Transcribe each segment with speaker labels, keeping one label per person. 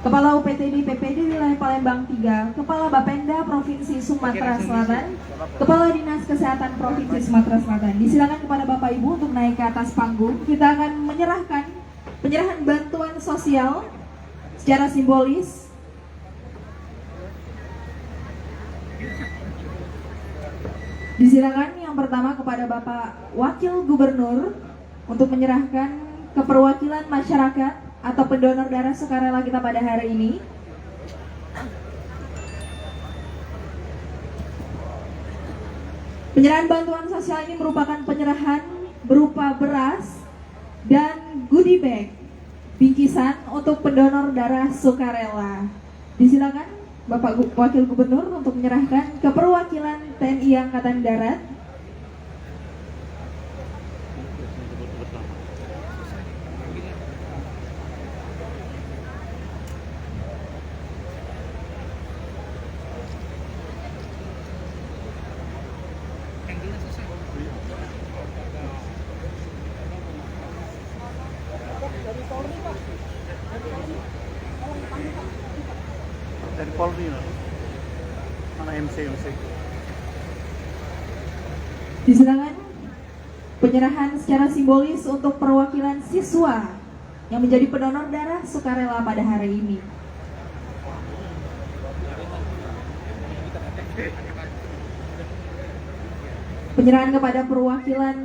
Speaker 1: Kepala UPTD PPD Wilayah Palembang 3, Kepala Bapenda Provinsi Sumatera Selatan, Kepala Dinas Kesehatan Provinsi Sumatera Selatan. Disilakan kepada Bapak Ibu untuk naik ke atas panggung. Kita akan penyerahan bantuan sosial secara simbolis. Disilakan yang pertama kepada Bapak Wakil Gubernur untuk menyerahkan keperwakilan masyarakat atau pendonor darah sukarela kita pada hari ini. Penyerahan bantuan sosial ini merupakan penyerahan berupa beras dan goodie bag, bingkisan untuk pendonor darah sukarela. Disilakan Bapak Wakil Gubernur untuk menyerahkan keperwakilan TNI Angkatan Darat.
Speaker 2: Dari Polri mana MC.
Speaker 1: Disilakan penyerahan secara simbolis untuk perwakilan siswa yang menjadi pendonor darah sukarela pada hari ini. Penyerahan kepada perwakilan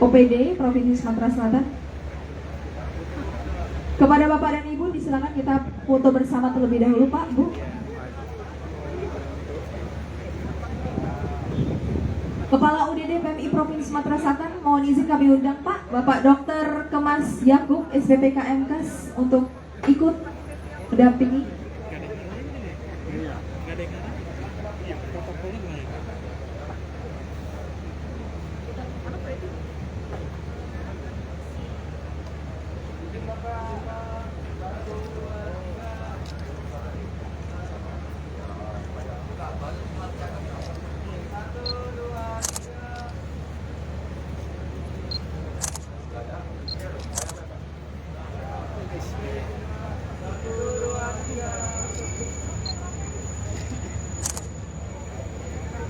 Speaker 1: OPD Provinsi Sumatera Selatan. Kepada Bapak dan Ibu disilakan kita foto bersama terlebih dahulu, Pak, Bu. Kepala UDD PMI Provinsi Sumatera Selatan, mohon izin kami undang Pak, Bapak Dr. Kemas Yakub, SPPK MKes untuk ikut mendampingi.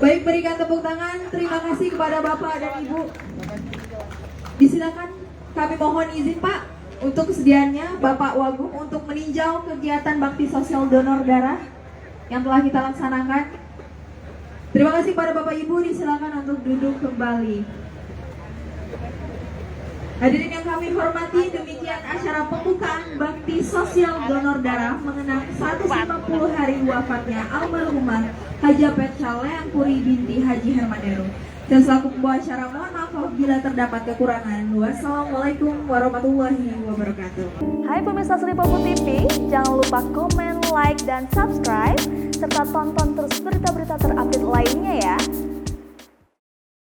Speaker 1: Baik, berikan tepuk tangan. Terima kasih kepada Bapak dan Ibu. Disilakan kami mohon izin Pak untuk kesediaannya Bapak Wagub untuk meninjau kegiatan bakti sosial donor darah yang telah kita laksanakan. Terima kasih kepada Bapak Ibu, disilakan untuk duduk kembali. Hadirin yang kami hormati, demikian acara pembukaan bakti sosial donor darah mengenang 150 hari wafatnya almarhumah Hajapet Leang Puri binti Haji Hermanero. Dan selaku pembawa acara, mohon maaf apabila terdapat kekurangan. Wassalamualaikum warahmatullahi wabarakatuh.
Speaker 3: Hai pemirsa Selipopo TV, jangan lupa komen, like, dan subscribe serta tonton terus berita-berita terupdate lainnya ya.